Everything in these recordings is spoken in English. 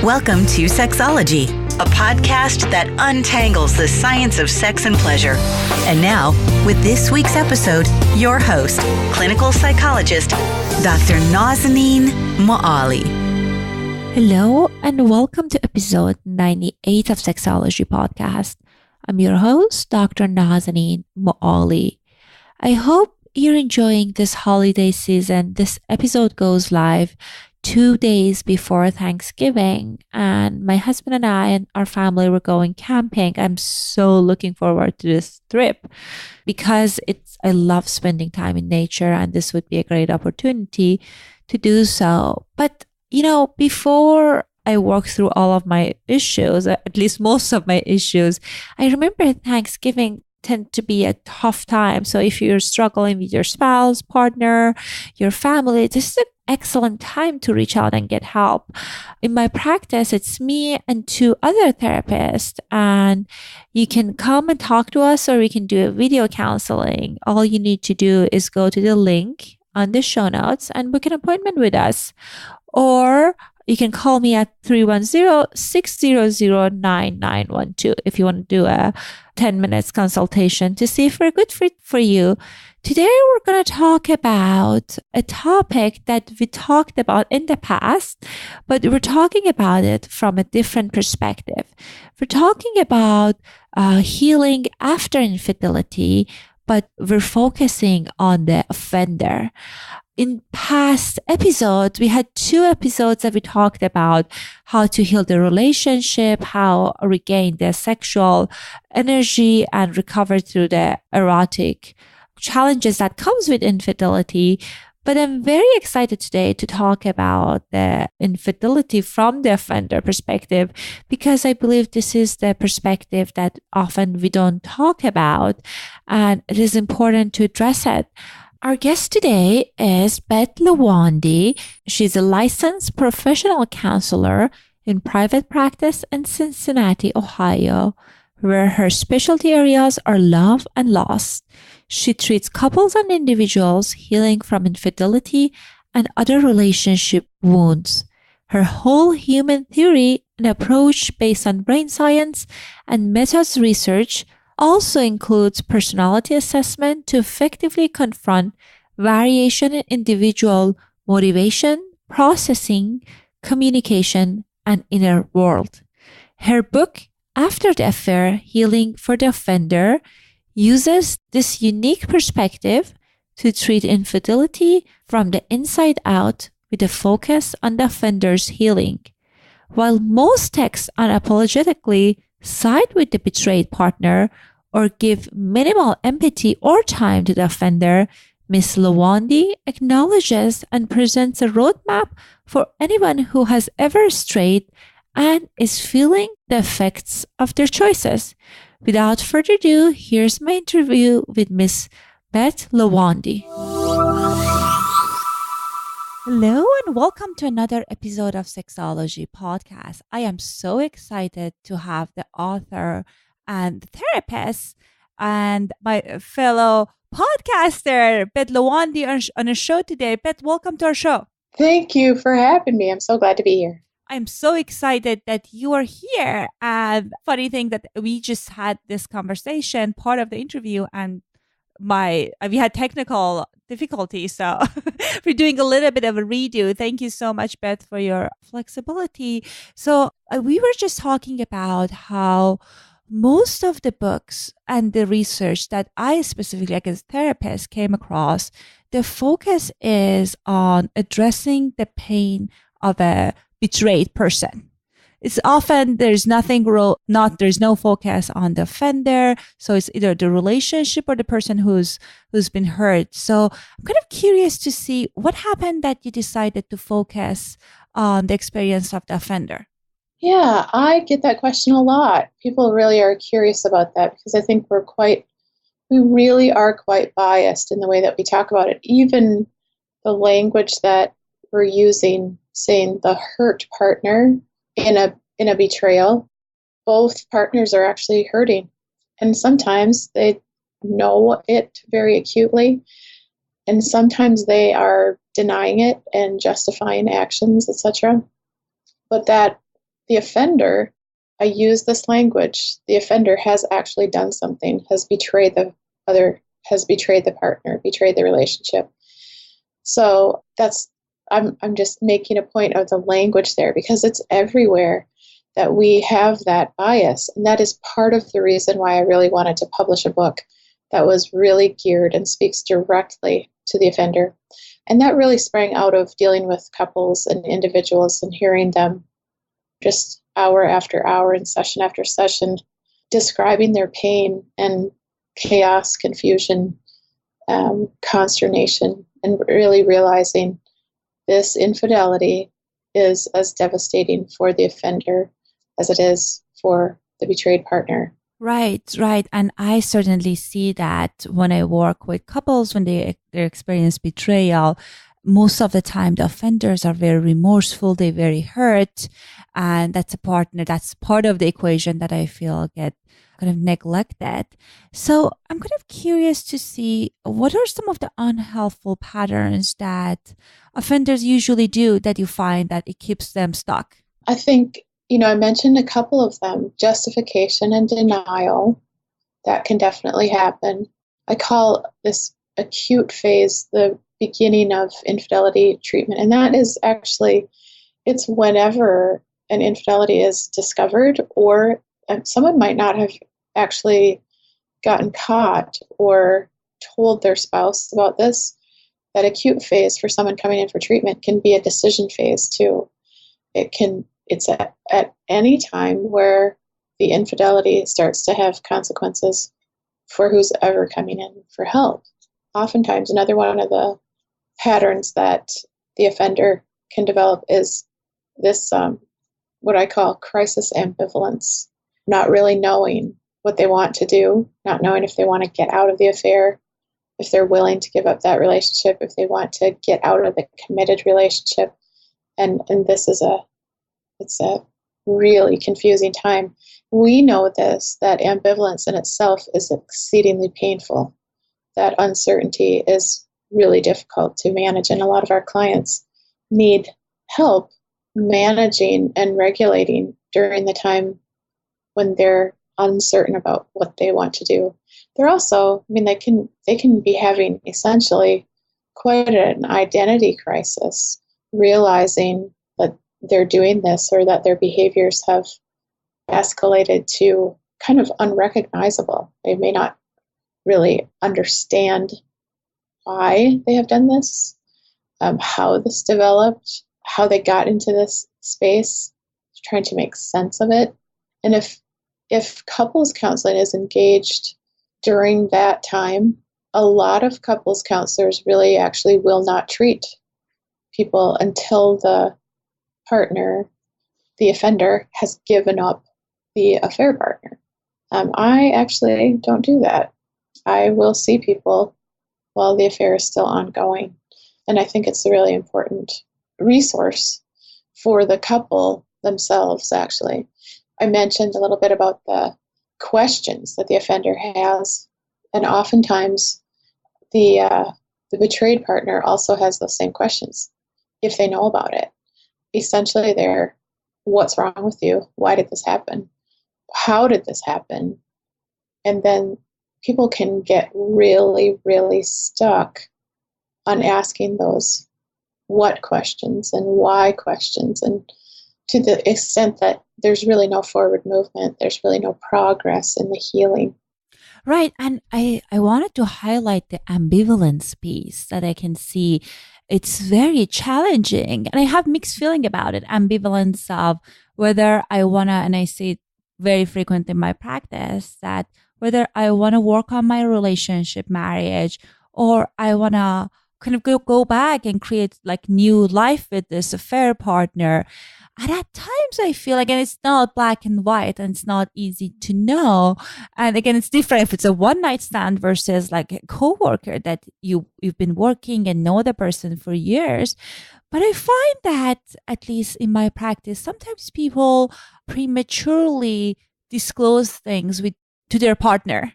Welcome to Sexology, a podcast that untangles the science of sex and pleasure. And now, with this week's episode, your host, clinical psychologist, Dr. Nazanin Moali. Hello, and welcome to episode 98 of Sexology Podcast. I'm your host, Dr. Nazanin Moali. I hope you're enjoying this holiday season. This episode goes live 2 days before Thanksgiving, and my husband and I and our family were going camping. I'm so looking forward to this trip because I love spending time in nature, and this would be a great opportunity to do so. But, before I work through all of my issues, at least most of my issues, I remember Thanksgiving tend to be a tough time. So if you're struggling with your spouse, partner, your family, this is an excellent time to reach out and get help. In my practice, it's me and 2 other therapists, and you can come and talk to us, or we can do a video counseling. All you need to do is go to the link on the show notes and book an appointment with us. Or you can call me at 310-600-9912 if you want to do a 10 minutes consultation to see if we're a good fit for you. Today, we're going to talk about a topic that we talked about in the past, but we're talking about it from a different perspective. We're talking about healing after infidelity, but we're focusing on the offender. In past episodes, we had 2 episodes that we talked about how to heal the relationship, how regain the sexual energy and recover through the erotic challenges that comes with infidelity. But I'm very excited today to talk about the infidelity from the offender perspective, because I believe this is the perspective that often we don't talk about, and it is important to address it. Our guest today is Beth Luwandi. She's a licensed professional counselor in private practice in Cincinnati, Ohio, where her specialty areas are love and loss. She treats couples and individuals healing from infidelity and other relationship wounds. Her whole human theory and approach based on brain science and methods research also includes personality assessment to effectively confront variation in individual motivation, processing, communication, and inner world. Her book, After the Affair, Healing for the Offender, uses this unique perspective to treat infidelity from the inside out with a focus on the offender's healing. While most texts unapologetically side with the betrayed partner or give minimal empathy or time to the offender, Ms. Luwandi acknowledges and presents a roadmap for anyone who has ever strayed and is feeling the effects of their choices. Without further ado, here's my interview with Ms. Beth Luwandi. Hello and welcome to another episode of Sexology Podcast. I am so excited to have the author and the therapist and my fellow podcaster, Beth Luwandi, on a show today. Beth, welcome to our show. Thank you for having me. I'm so glad to be here. I'm so excited that you are here. And funny thing that we just had this conversation, part of the interview, and we had technical difficulties, so we're doing a little bit of a redo. Thank you so much, Beth, for your flexibility. So we were just talking about how most of the books and the research that I specifically, like as a therapist, came across, the focus is on addressing the pain of a betrayed person. It's often there's no focus on the offender. So it's either the relationship or the person who's been hurt. So I'm kind of curious to see what happened that you decided to focus on the experience of the offender. Yeah, I get that question a lot. People really are curious about that because I think we really are quite biased in the way that we talk about it. Even the language that we're using, saying the hurt partner in a betrayal, both partners are actually hurting. And sometimes they know it very acutely, and sometimes they are denying it and justifying actions, etc. But that the offender, I use this language, the offender has actually done something, has betrayed the partner, betrayed the relationship. So I'm just making a point of the language there because it's everywhere that we have that bias. And that is part of the reason why I really wanted to publish a book that was really geared and speaks directly to the offender. And that really sprang out of dealing with couples and individuals and hearing them just hour after hour and session after session describing their pain and chaos, confusion, consternation, and really realizing this infidelity is as devastating for the offender as it is for the betrayed partner. Right. And I certainly see that when I work with couples, when they experience betrayal, most of the time the offenders are very remorseful, they're very hurt. And that's part of the equation that I feel get kind of neglected. So I'm kind of curious to see what are some of the unhelpful patterns that offenders usually do that you find that it keeps them stuck? I think, I mentioned a couple of them, justification and denial. That can definitely happen. I call this acute phase the beginning of infidelity treatment. And that is actually, it's whenever an infidelity is discovered or someone might not have actually gotten caught or told their spouse about this. That acute phase for someone coming in for treatment can be a decision phase too. It's at any time where the infidelity starts to have consequences for who's ever coming in for help. Oftentimes, another one of the patterns that the offender can develop is this, what I call crisis ambivalence, not really knowing what they want to do, not knowing if they want to get out of the affair, if they're willing to give up that relationship, if they want to get out of the committed relationship. And this is it's a really confusing time. We know this, that ambivalence in itself is exceedingly painful. That uncertainty is really difficult to manage, and a lot of our clients need help managing and regulating during the time when they're uncertain about what they want to do. They're also, they can be having essentially quite an identity crisis, realizing that they're doing this or that their behaviors have escalated to kind of unrecognizable. They may not really understand why they have done this, how this developed, how they got into this space, trying to make sense of it. And if couples counseling is engaged during that time, a lot of couples counselors really actually will not treat people until the partner, the offender, has given up the affair partner. I actually don't do that. I will see people while the affair is still ongoing. And I think it's a really important resource for the couple themselves, actually. I mentioned a little bit about the questions that the offender has. And oftentimes the betrayed partner also has those same questions if they know about it. Essentially, they're, what's wrong with you? Why did this happen? How did this happen? And then people can get really, really stuck on asking those what questions and why questions, and to the extent that there's really no forward movement, there's really no progress in the healing. Right. And I wanted to highlight the ambivalence piece that I can see. It's very challenging. And I have mixed feeling about it. Ambivalence of whether I want to, and I see it very frequently in my practice, that whether I want to work on my relationship, marriage, or I want to kind of go back and create like new life with this affair partner. And at times I feel, again, it's not black and white and it's not easy to know. And again, it's different if it's a one night stand versus like a coworker that you've been working and know the person for years. But I find that, at least in my practice, sometimes people prematurely disclose things to their partner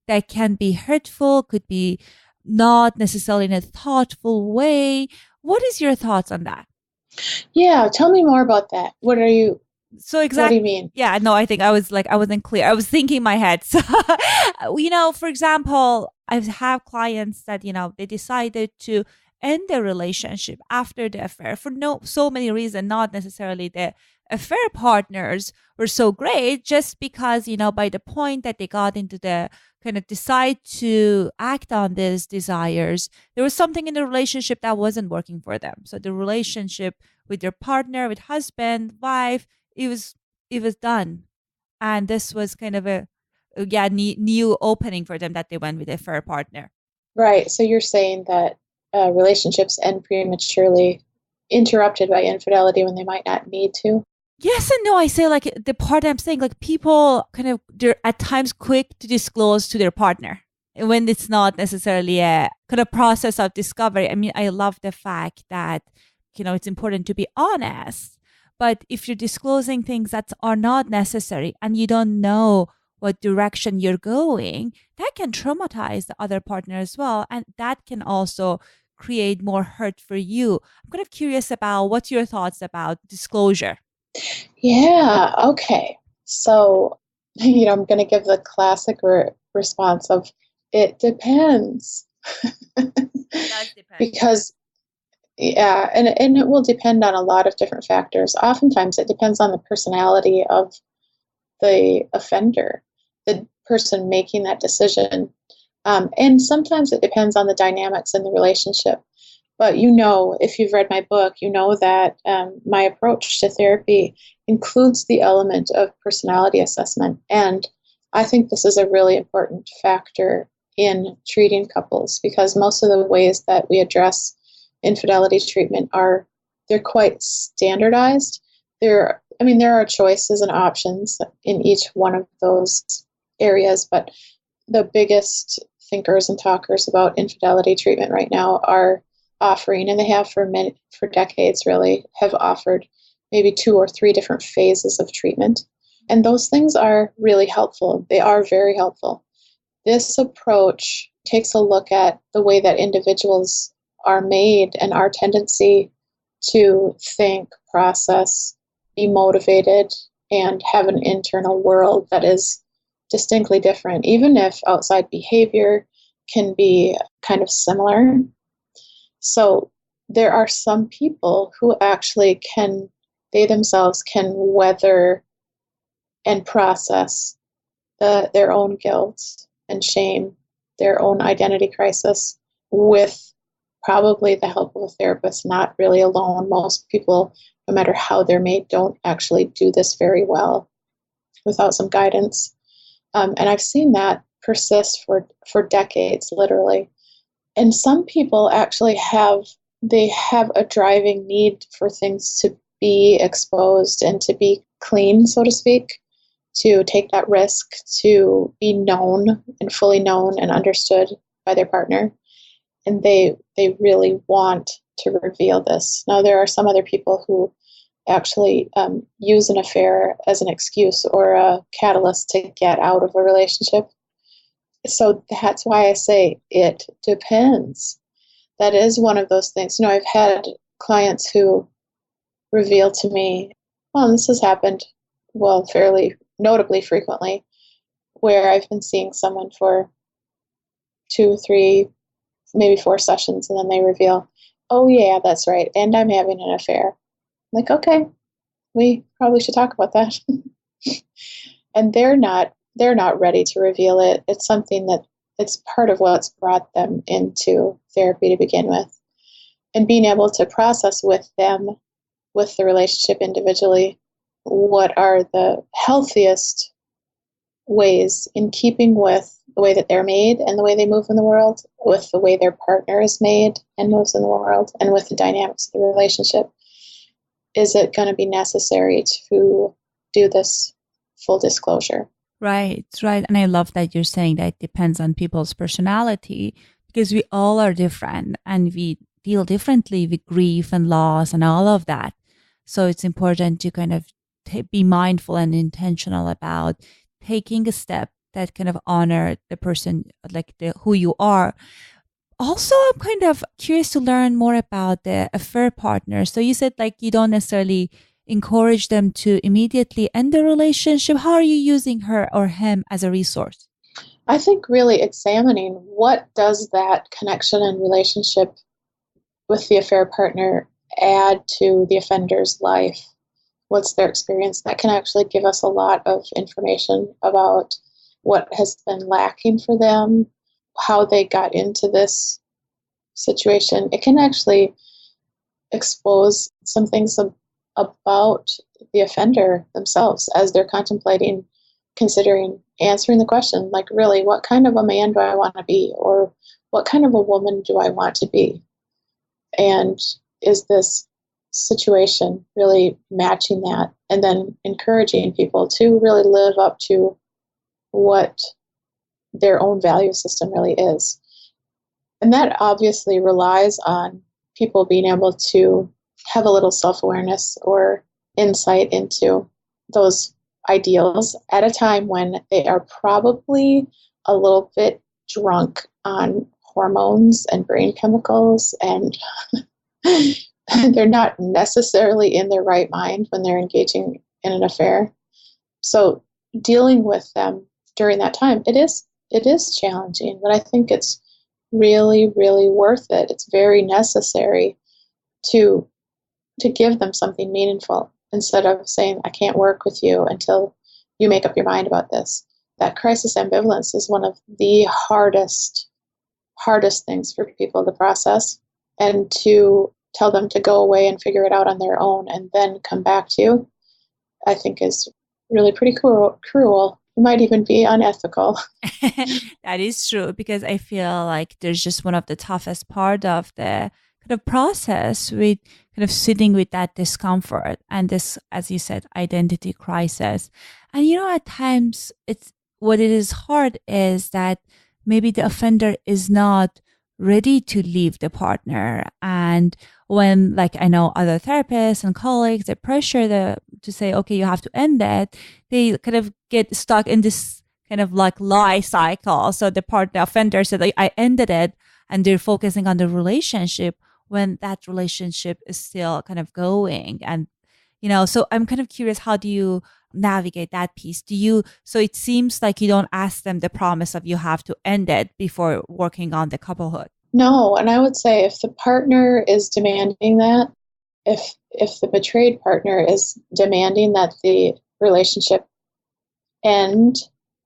that can be hurtful, could be not necessarily in a thoughtful way. What is your thoughts on that? Yeah, tell me more about that. What are you So exactly. What do you mean? Yeah, no, I think I wasn't clear. I was thinking in my head. So, for example, I have clients that, they decided to end their relationship after the affair for so many reasons, not necessarily the affair partners were so great, just because, by the point that they got into the kind of decide to act on these desires, there was something in the relationship that wasn't working for them. So the relationship with their partner, with husband, wife, it was done. And this was kind of a new opening for them that they went with a fair partner. Right. So you're saying that relationships end prematurely, interrupted by infidelity when they might not need to? Yes and no. I say like the part I'm saying, like people they're at times quick to disclose to their partner when it's not necessarily a kind of process of discovery. I mean, I love the fact that, it's important to be honest. But if you're disclosing things that are not necessary and you don't know what direction you're going, that can traumatize the other partner as well. And that can also create more hurt for you. I'm kind of curious about what's your thoughts about disclosure? Yeah, okay. So, I'm going to give the classic response of, it depends. It does depend. Because, yeah, and it will depend on a lot of different factors. Oftentimes, it depends on the personality of the offender, the person making that decision. And sometimes it depends on the dynamics in the relationship. But if you've read my book, that my approach to therapy includes the element of personality assessment. And I think this is a really important factor in treating couples, because most of the ways that we address infidelity treatment they're quite standardized. There are choices and options in each one of those areas, but the biggest thinkers and talkers about infidelity treatment right now are offering, and they have for decades really, have offered maybe 2 or 3 different phases of treatment. And those things are really helpful. They are very helpful. This approach takes a look at the way that individuals are made and our tendency to think, process, be motivated, and have an internal world that is distinctly different, even if outside behavior can be kind of similar. So there are some people who actually they themselves can weather and process their own guilt and shame, their own identity crisis, with probably the help of a therapist, not really alone. Most people, no matter how they're made, don't actually do this very well without some guidance. And I've seen that persist for decades, literally. And some people actually have a driving need for things to be exposed and to be clean, so to speak, to take that risk, to be known and fully known and understood by their partner. And they really want to reveal this. Now, there are some other people who actually use an affair as an excuse or a catalyst to get out of a relationship. So that's why I say it depends. That is one of those things. I've had clients who reveal to me, well, this has happened, fairly notably frequently, where I've been seeing someone for 2, 3, maybe 4 sessions, and then they reveal, oh yeah, that's right, and I'm having an affair. I'm like, okay, we probably should talk about that. And they're not ready to reveal it. It's something that it's part of what's brought them into therapy to begin with. And being able to process with them, with the relationship individually, what are the healthiest ways in keeping with the way that they're made and the way they move in the world, with the way their partner is made and moves in the world, and with the dynamics of the relationship. Is it going to be necessary to do this full disclosure? Right. And I love that you're saying that it depends on people's personality, because we all are different and we deal differently with grief and loss and all of that. So it's important to kind of be mindful and intentional about taking a step that kind of honor the person, like who you are. Also, I'm kind of curious to learn more about the affair partner. So you said like you don't necessarily encourage them to immediately end the relationship? How are you using her or him as a resource? I think really examining what does that connection and relationship with the affair partner add to the offender's life. What's their experience? That can actually give us a lot of information about what has been lacking for them, how they got into this situation. It can actually expose some things about the offender themselves as they're contemplating, considering, answering the question, like, really, what kind of a man do I want to be? Or what kind of a woman do I want to be? And is this situation really matching that? And then encouraging people to really live up to what their own value system really is. And that obviously relies on people being able to have a little self-awareness or insight into those ideals at a time when they are probably a little bit drunk on hormones and brain chemicals, and they're not necessarily in their right mind when they're engaging in an affair. So dealing with them during that time, it is challenging, but I think it's really, really worth it. It's very necessary to give them something meaningful instead of saying, I can't work with you until you make up your mind about this. That crisis ambivalence is one of the hardest things for people to process, and to tell them to go away and figure it out on their own and then come back to you, I think is really pretty cruel. It might even be unethical. That is true, because I feel like there's just one of the toughest part of the kind of process with kind of sitting with that discomfort and this, as you said, identity crisis. And, at times what it is hard is that maybe the offender is not ready to leave the partner. And when, like, I know other therapists and colleagues, they pressure to say, okay, you have to end it, they kind of get stuck in this kind of like lie cycle. So the offender said, like, I ended it, and they're focusing on the relationship when that relationship is still kind of going. And, so I'm kind of curious, how do you navigate that piece? So it seems like you don't ask them the promise of you have to end it before working on the couplehood. No, and I would say if the partner is demanding that, if the betrayed partner is demanding that the relationship end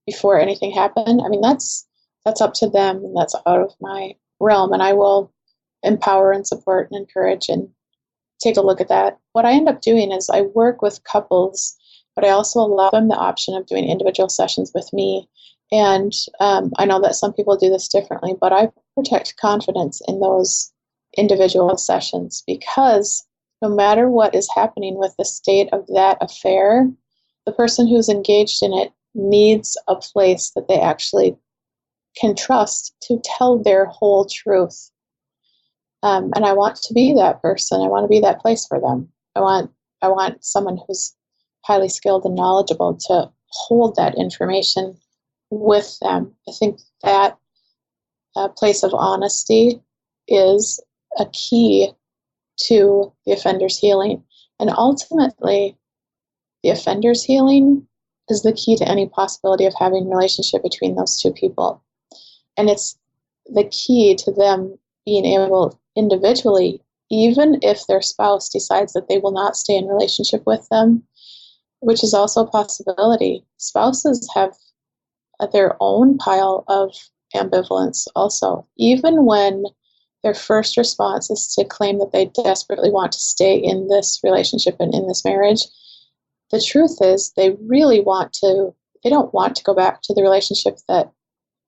before anything happened, I mean, that's up to them, and that's out of my realm, and I will empower and support and encourage and take a look at that. What I end up doing is I work with couples, but I also allow them the option of doing individual sessions with me. And I know that some people do this differently, but I protect confidence in those individual sessions, because no matter what is happening with the state of that affair, the person who's engaged in it needs a place that they actually can trust to tell their whole truth. And I want to be that person. I want to be that place for them. I want someone who's highly skilled and knowledgeable to hold that information with them. I think that place of honesty is a key to the offender's healing. And ultimately, the offender's healing is the key to any possibility of having a relationship between those two people. And it's the key to them being able individually, even if their spouse decides that they will not stay in relationship with them, which is also a possibility. Spouses have their own pile of ambivalence also. Even when their first response is to claim that they desperately want to stay in this relationship and in this marriage, the truth is they don't want to go back to the relationship that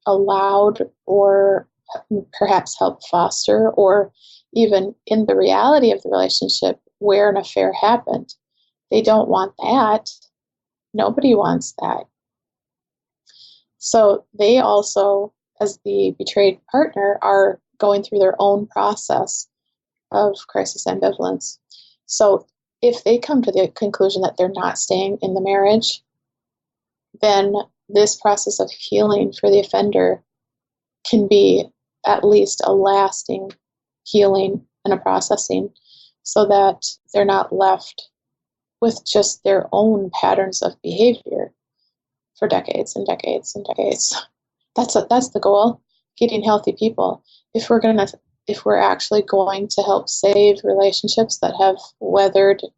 allowed or perhaps helped foster, or even in the reality of the relationship where an affair happened. They don't want that. Nobody wants that. So they also, as the betrayed partner, are going through their own process of crisis ambivalence. So if they come to the conclusion that they're not staying in the marriage, then this process of healing for the offender can be at least a lasting healing and a processing, so that they're not left with just their own patterns of behavior for decades and decades and decades. That's the goal, getting healthy people. If we're actually going to help save relationships that have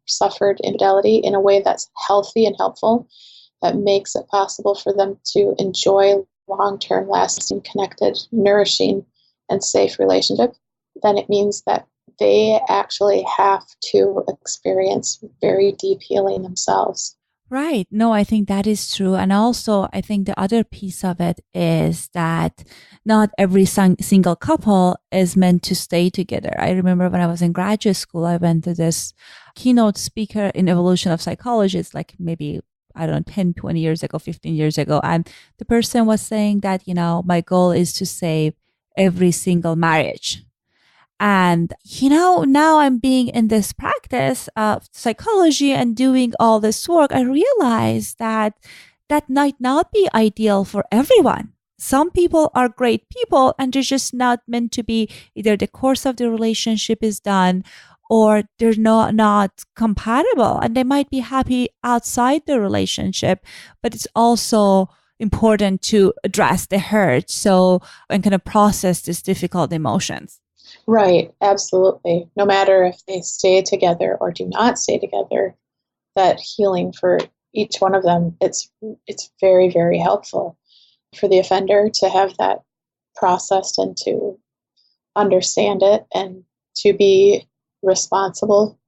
suffered infidelity in a way that's healthy and helpful, that makes it possible for them to enjoy long-term, lasting, connected, nourishing, and safe relationship, then it means that they actually have to experience very deep healing themselves. Right. No, I think that is true. And also, I think the other piece of it is that not every single couple is meant to stay together. I remember when I was in graduate school, I went to this keynote speaker in evolution of psychology. It's like maybe, I don't know, 10, 20 years ago, 15 years ago. And the person was saying that, my goal is to save every single marriage. And, now I'm being in this practice of psychology and doing all this work. I realized that might not be ideal for everyone. Some people are great people and they're just not meant to be. Either the course of the relationship is done or they're not compatible, and they might be happy outside the relationship, but it's also important to address the hurt and kind of process these difficult emotions. Right, absolutely. No matter if they stay together or do not stay together, that healing for each one of them, it's very, very helpful for the offender to have that processed and to understand it and to be responsible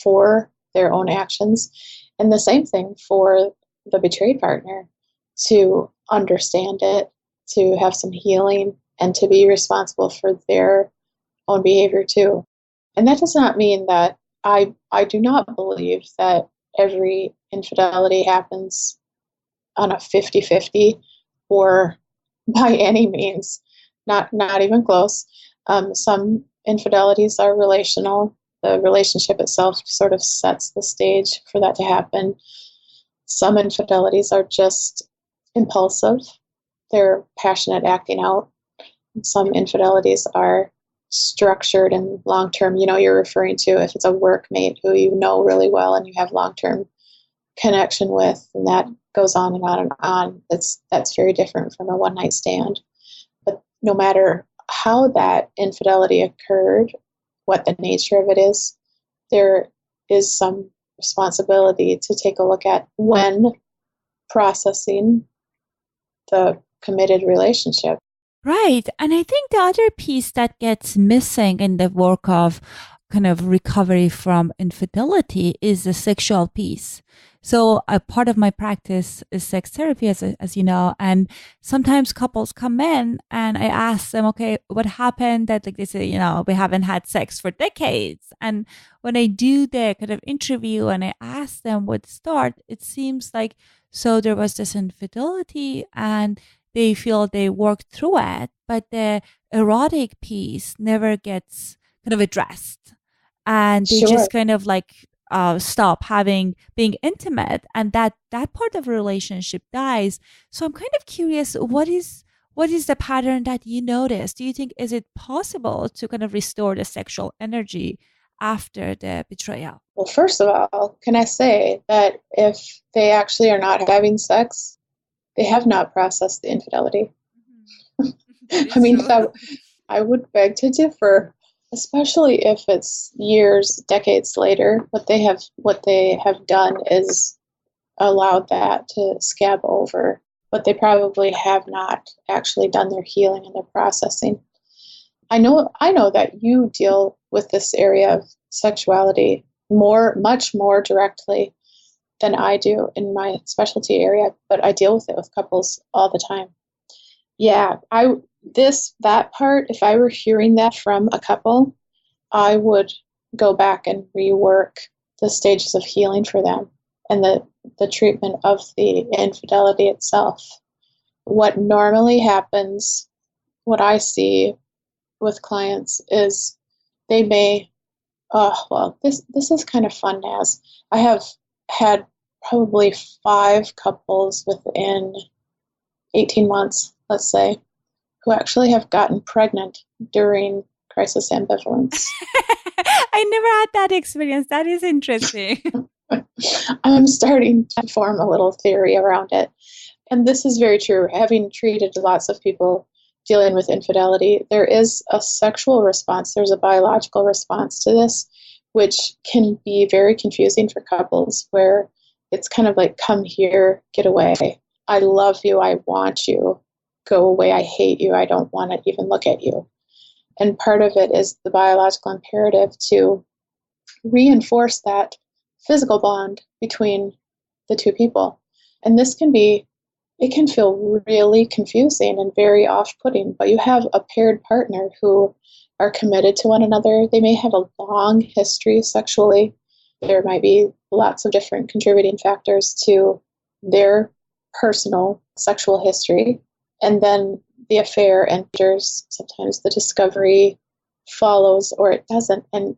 for their own actions. And the same thing for the betrayed partner, to understand it, to have some healing, and to be responsible for their own behavior too. And that does not mean that I do not believe that every infidelity happens on a 50-50 or by any means, not even close. Some infidelities are relational. The relationship itself sort of sets the stage for that to happen. Some infidelities are just impulsive. They're passionate acting out. Some infidelities are structured and long-term. You're referring to if it's a workmate who you know really well and you have long-term connection with, and that goes on and on and on. That's very different from a one-night stand. But no matter how that infidelity occurred, what the nature of it is, there is some responsibility to take a look at when processing the committed relationship. Right. And I think the other piece that gets missing in the work of kind of recovery from infidelity is the sexual piece. So a part of my practice is sex therapy, as you know, and sometimes couples come in and I ask them, okay, what happened that they say, we haven't had sex for decades. And when I do the kind of interview and I ask them what started, it seems like, so there was this infidelity and they feel they worked through it, but the erotic piece never gets kind of addressed. And they just kind of stop being intimate, and that part of a relationship dies. So I'm kind of curious, what is the pattern that you notice? Do you think, is it possible to kind of restore the sexual energy after the betrayal? Well, first of all, can I say that if they actually are not having sex, they have not processed the infidelity. Mm-hmm. I mean, I would beg to differ, especially if it's years, decades later. What they have done is allowed that to scab over, but they probably have not actually done their healing and their processing. I know that you deal with this area of sexuality much more directly than I do in my specialty area, but I deal with it with couples all the time. Yeah, that part, if I were hearing that from a couple, I would go back and rework the stages of healing for them and the treatment of the infidelity itself. What normally happens, what I see with clients is they may, this is kind of fun, Naz. I have had probably 5 couples within 18 months, let's say, who actually have gotten pregnant during crisis ambivalence. I never had that experience. That is interesting. I'm starting to form a little theory around it. And this is very true. Having treated lots of people dealing with infidelity, there is a sexual response, there's a biological response to this, which can be very confusing for couples, where it's kind of like, come here, get away. I love you, I want you. Go away, I hate you, I don't want to even look at you. And part of it is the biological imperative to reinforce that physical bond between the two people. And this can feel really confusing and very off-putting, but you have a paired partner who are committed to one another. They may have a long history sexually. There might be lots of different contributing factors to their personal sexual history. And then the affair enters. Sometimes the discovery follows or it doesn't. And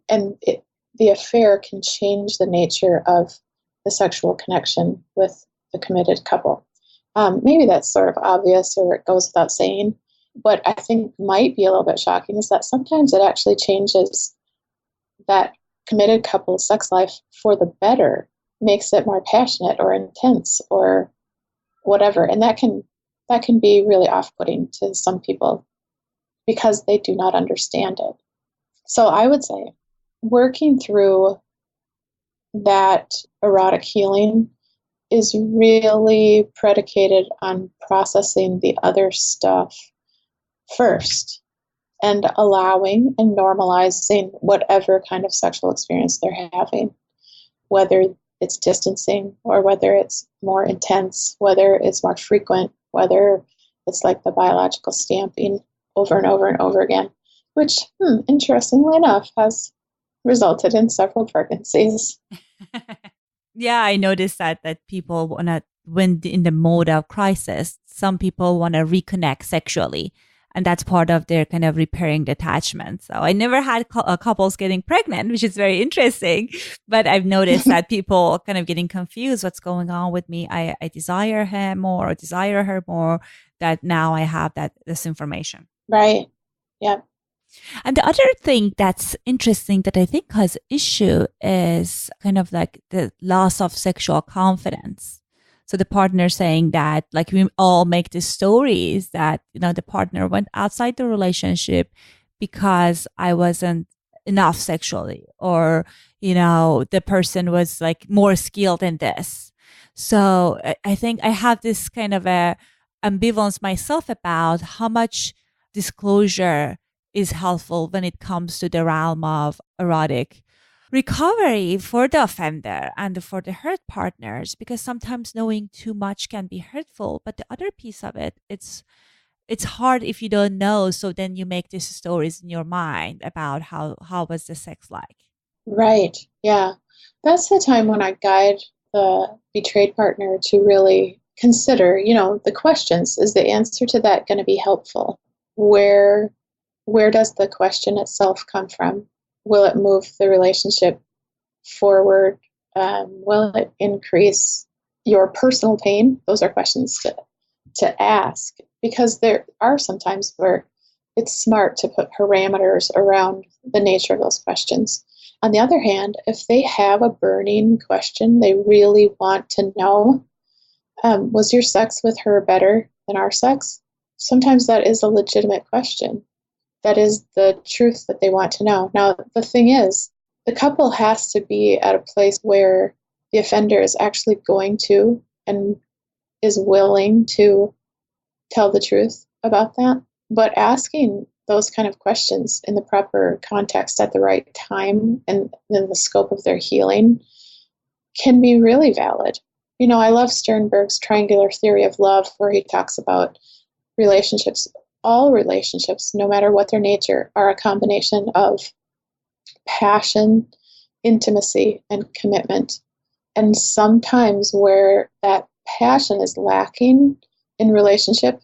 the affair can change the nature of the sexual connection with the committed couple. Maybe that's sort of obvious or it goes without saying. What I think might be a little bit shocking is that sometimes it actually changes that committed couple's sex life for the better, makes it more passionate or intense or whatever. And that can be really off-putting to some people because they do not understand it. So I would say working through that erotic healing is really predicated on processing the other stuff first and allowing and normalizing whatever kind of sexual experience they're having, whether it's distancing or whether it's more intense, whether it's more frequent, whether it's like the biological stamping over and over and over again, which, interestingly enough, has resulted in several pregnancies. Yeah, I noticed that people want to, when in the mode of crisis, some people want to reconnect sexually. And that's part of their kind of repairing the attachment. So I never had couples getting pregnant, which is very interesting. But I've noticed that people kind of getting confused. What's going on with me? I desire him more or desire her more. That now I have this information. Right. Yeah. And the other thing that's interesting that I think has issue is kind of like the loss of sexual confidence. So the partner saying that, like, we all make these stories that, the partner went outside the relationship because I wasn't enough sexually, or, the person was like more skilled in this. So I think I have this kind of a ambivalence myself about how much disclosure is helpful when it comes to the realm of erotic recovery for the offender and for the hurt partners, because sometimes knowing too much can be hurtful. But the other piece of it, it's hard if you don't know. So then you make these stories in your mind about how was the sex like. Right. Yeah. That's the time when I guide the betrayed partner to really consider, the questions. Is the answer to that going to be helpful? Where does the question itself come from? Will it move the relationship forward? Will it increase your personal pain? Those are questions to ask, because there are some times where it's smart to put parameters around the nature of those questions. On the other hand, if they have a burning question, they really want to know, was your sex with her better than our sex? Sometimes that is a legitimate question. That is the truth that they want to know. Now, the thing is, the couple has to be at a place where the offender is actually going to and is willing to tell the truth about that. But asking those kind of questions in the proper context at the right time and in the scope of their healing can be really valid. I love Sternberg's triangular theory of love, where he talks about relationships. All relationships, no matter what their nature, are a combination of passion, intimacy, and commitment. And sometimes where that passion is lacking in relationship,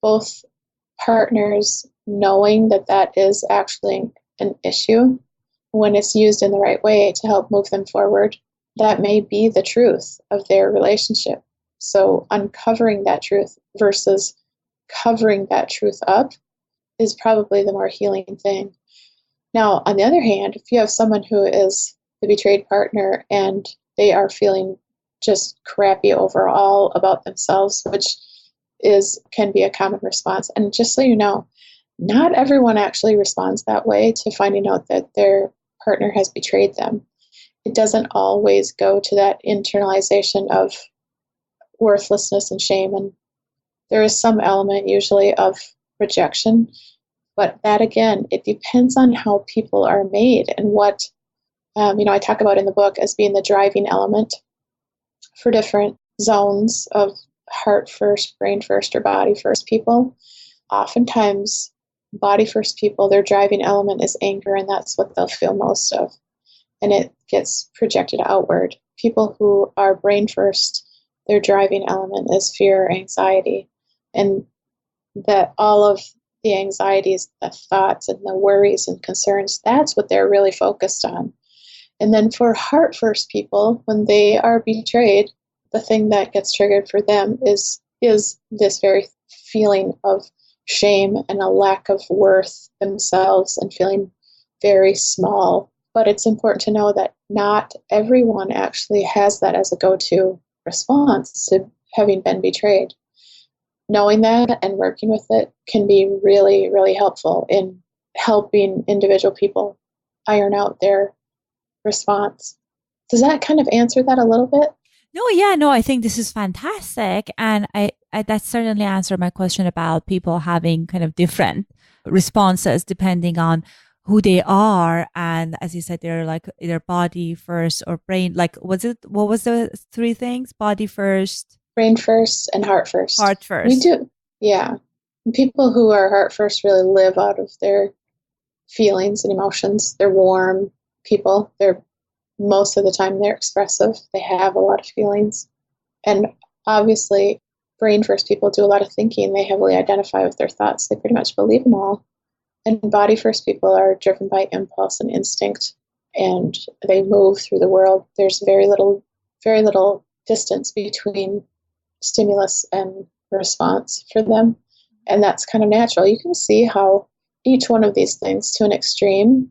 both partners knowing that is actually an issue, when it's used in the right way to help move them forward, that may be the truth of their relationship. So uncovering that truth versus covering that truth up is probably the more healing thing. Now, on the other hand, if you have someone who is the betrayed partner and they are feeling just crappy overall about themselves, which can be a common response. And just so you know, not everyone actually responds that way to finding out that their partner has betrayed them. It doesn't always go to that internalization of worthlessness and shame. And there is some element usually of rejection. But that, again, it depends on how people are made and what, I talk about in the book as being the driving element for different zones of heart first, brain first, or body first people. Oftentimes, body first people, their driving element is anger, and that's what they'll feel most of. And it gets projected outward. People who are brain first, their driving element is fear or anxiety. And that all of the anxieties, the thoughts, and the worries and concerns, that's what they're really focused on. And then for heart first people, when they are betrayed, the thing that gets triggered for them is this very feeling of shame and a lack of worth themselves and feeling very small. But it's important to know that not everyone actually has that as a go-to response to having been betrayed. Knowing that and working with it can be really, really helpful in helping individual people iron out their response. Does that kind of answer that a little bit? No, I think this is fantastic. And I that certainly answered my question about people having kind of different responses depending on who they are. And as you said, they're like either body first or brain. Like, what was the three things? Body first, brain first, and heart first. Heart first. We do. Yeah. People who are heart first really live out of their feelings and emotions. They're warm people. Most of the time they're expressive. They have a lot of feelings. And obviously, brain first people do a lot of thinking. They heavily identify with their thoughts. They pretty much believe them all. And body first people are driven by impulse and instinct, and they move through the world. There's very little distance between stimulus and response for them. And that's kind of natural. You can see how each one of these things to an extreme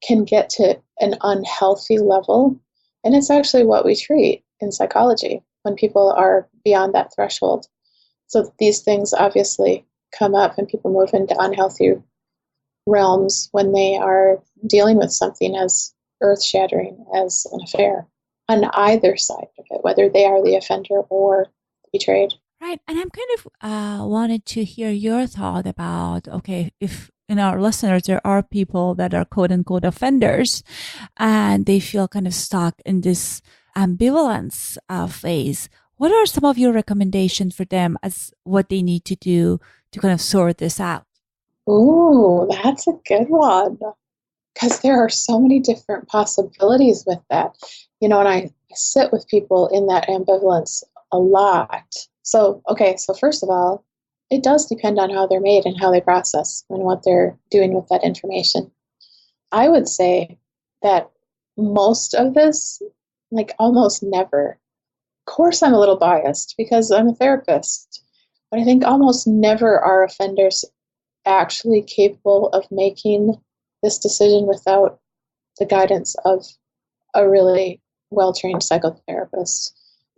can get to an unhealthy level. And it's actually what we treat in psychology when people are beyond that threshold. So these things obviously come up and people move into unhealthy realms when they are dealing with something as earth-shattering as an affair on either side of it, whether they are the offender or betrayed. Right. And I'm kind of wanted to hear your thought about, okay, if in our listeners, there are people that are quote unquote offenders and they feel kind of stuck in this ambivalence phase. What are some of your recommendations for them as what they need to do to kind of sort this out? Ooh, that's a good one. Because there are so many different possibilities with that. And I sit with people in that ambivalence a lot. So first of all, it does depend on how they're made and how they process and what they're doing with that information. I would say that most of this, like almost never, of course I'm a little biased because I'm a therapist, but I think almost never are offenders actually capable of making this decision without the guidance of a really well-trained psychotherapist.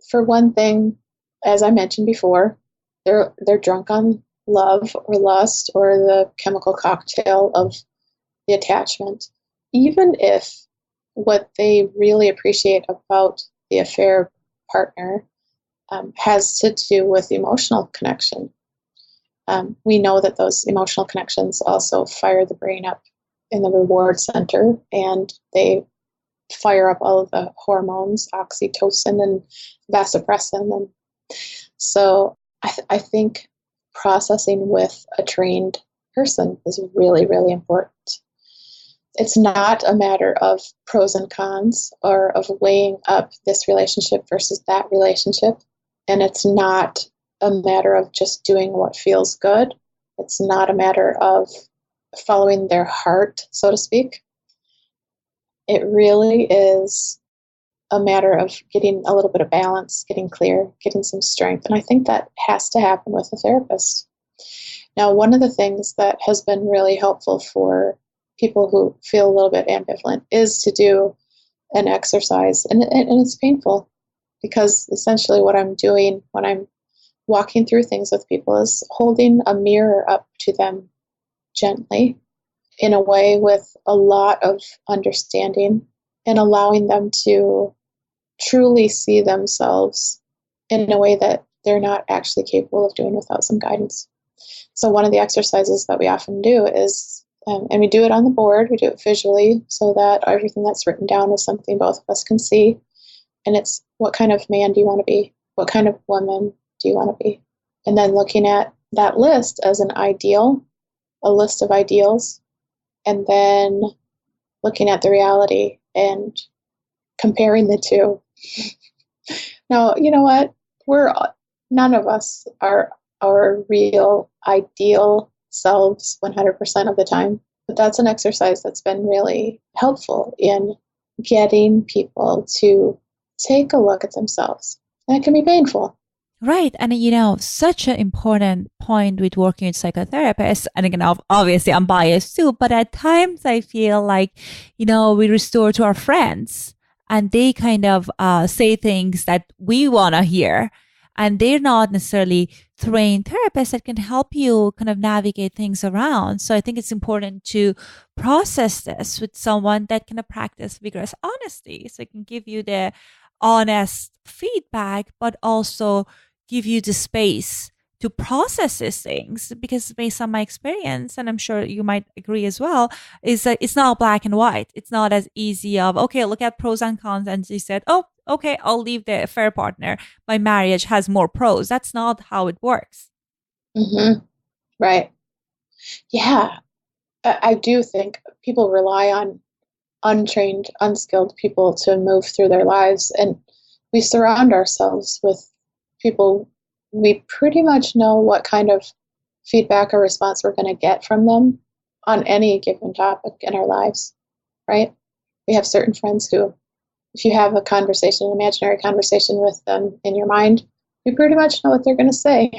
For one thing, as I mentioned before, they're drunk on love or lust or the chemical cocktail of the attachment. Even if what they really appreciate about the affair partner has to do with emotional connection. We know that those emotional connections also fire the brain up in the reward center, and they fire up all of the hormones, oxytocin and vasopressin. And so I think processing with a trained person is really, really important. It's not a matter of pros and cons or of weighing up this relationship versus that relationship. And it's not a matter of just doing what feels good. It's not a matter of following their heart, so to speak. It really is a matter of getting a little bit of balance, getting clear, getting some strength. And I think that has to happen with a therapist. Now, one of the things that has been really helpful for people who feel a little bit ambivalent is to do an exercise. And it's painful. because essentially what I'm doing when I'm walking through things with people is holding a mirror up to them gently in a way with a lot of understanding and allowing them to truly see themselves in a way that they're not actually capable of doing without some guidance. So one of the exercises that we often do is, and we do it on the board, we do it visually so that everything that's written down is something both of us can see. And it's, what kind of man do you want to be? What kind of woman do you want to be? And then looking at that list as an ideal, a list of ideals, and then looking at the reality and comparing the two. Now, you know what? None of us are our real ideal selves 100% of the time. But that's an exercise that's been really helpful in getting people to take a look at themselves. And it can be painful. Right. And, such an important point with working with psychotherapists. And again, obviously I'm biased too, but at times I feel like, we restore to our friends and they kind of say things that we want to hear. And they're not necessarily trained therapists that can help you kind of navigate things around. So I think it's important to process this with someone that can practice vigorous honesty. So it can give you the honest feedback, but also give you the space to process these things. Because based on my experience, and I'm sure you might agree as well, is that it's not black and white. It's not as easy of, okay, look at pros and cons. And you said, oh, okay, I'll leave the affair partner. My marriage has more pros. That's not how it works. Mm-hmm. Right. Yeah. I do think people rely on untrained, unskilled people to move through their lives. And we surround ourselves with people we pretty much know what kind of feedback or response we're going to get from them on any given topic in our lives, right? We have certain friends who, if you have a conversation, an imaginary conversation with them in your mind, you pretty much know what they're going to say.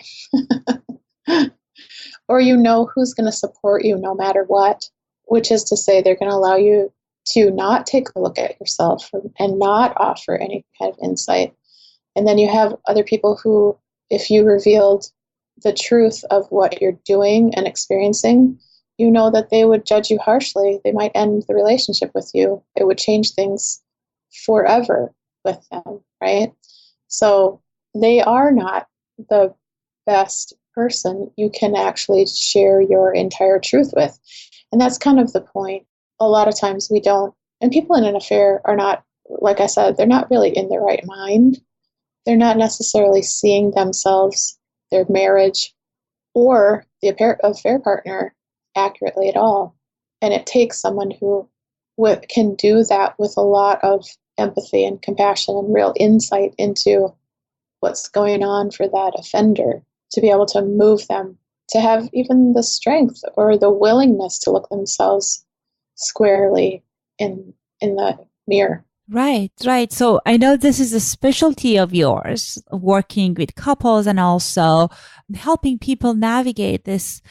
Or you know who's going to support you no matter what, which is to say they're going to allow you to not take a look at yourself and not offer any kind of insight. And then you have other people who, if you revealed the truth of what you're doing and experiencing, you know that they would judge you harshly. They might end the relationship with you. It would change things forever with them, right? So they are not the best person you can actually share your entire truth with. And that's kind of the point. A lot of times we don't, and people in an affair are not, like I said, they're not really in their right mind. They're not necessarily seeing themselves, their marriage, or the affair partner accurately at all. And it takes someone who can do that with a lot of empathy and compassion and real insight into what's going on for that offender to be able to move them, to have even the strength or the willingness to look themselves squarely in the mirror. Right. So I know this is a specialty of yours, working with couples and also helping people navigate this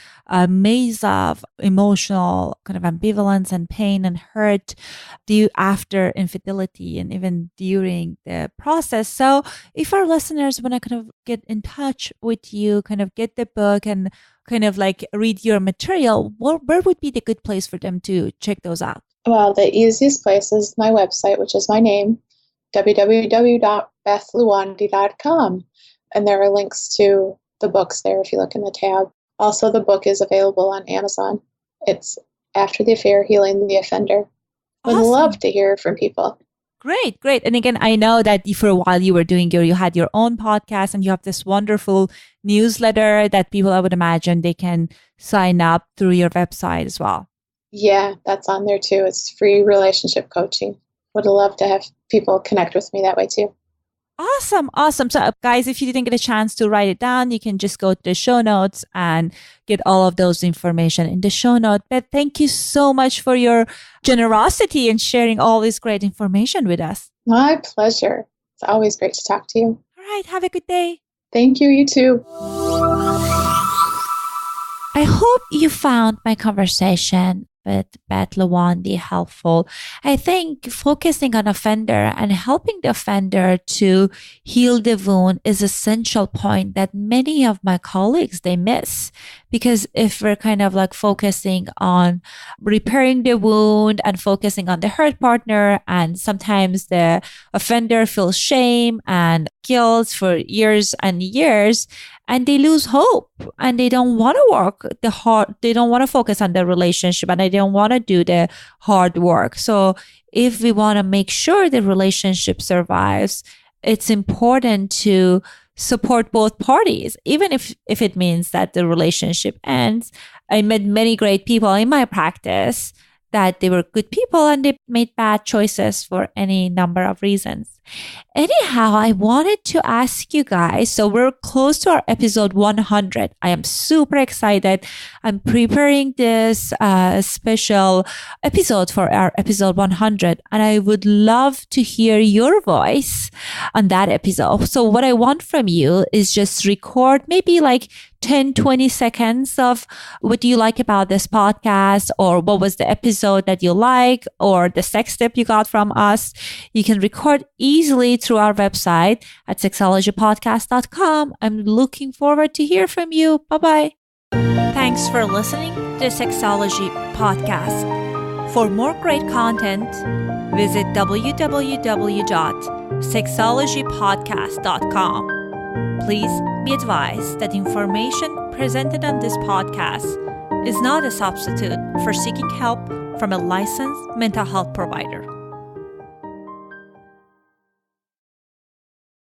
maze of emotional kind of ambivalence and pain and hurt after infidelity and even during the process. So if our listeners want to kind of get in touch with you, kind of get the book and kind of like read your material, where would be the good place for them to check those out? Well, the easiest place is my website, which is my name, www.bethluwandi.com. And there are links to the books there if you look in the tab. Also, the book is available on Amazon. It's After the Affair, Healing the Offender. Would love to hear from people. Great. And again, I know that for a while you had your own podcast and you have this wonderful newsletter that people, I would imagine, they can sign up through your website as well. Yeah, that's on there too. It's free relationship coaching. Would love to have people connect with me that way too. Awesome. So guys, if you didn't get a chance to write it down, you can just go to the show notes and get all of those information in the show note. But thank you so much for your generosity and sharing all this great information with us. My pleasure. It's always great to talk to you. All right. Have a good day. Thank you. You too. I hope you found my conversation Beth Luwandi helpful. I think focusing on offender and helping the offender to heal the wound is an essential point that many of my colleagues, they miss. Because if we're kind of like focusing on repairing the wound and focusing on the hurt partner, and sometimes the offender feels shame and guilt for years and years, and they lose hope and they don't want to they don't want to focus on the relationship and they don't want to do the hard work. So if we want to make sure the relationship survives, it's important to support both parties, even if it means that the relationship ends. I met many great people in my practice that they were good people and they made bad choices for any number of reasons. Anyhow, I wanted to ask you guys, so we're close to our episode 100. I am super excited. I'm preparing this special episode for our episode 100, and I would love to hear your voice on that episode. So what I want from you is just record maybe like 10, 20 seconds of what do you like about this podcast, or what was the episode that you like, or the sex tip you got from us. You can record easily through our website at sexologypodcast.com. I'm looking forward to hear from you. Bye-bye. Thanks for listening to Sexology Podcast. For more great content, visit www.sexologypodcast.com. Please be advised that information presented on this podcast is not a substitute for seeking help from a licensed mental health provider.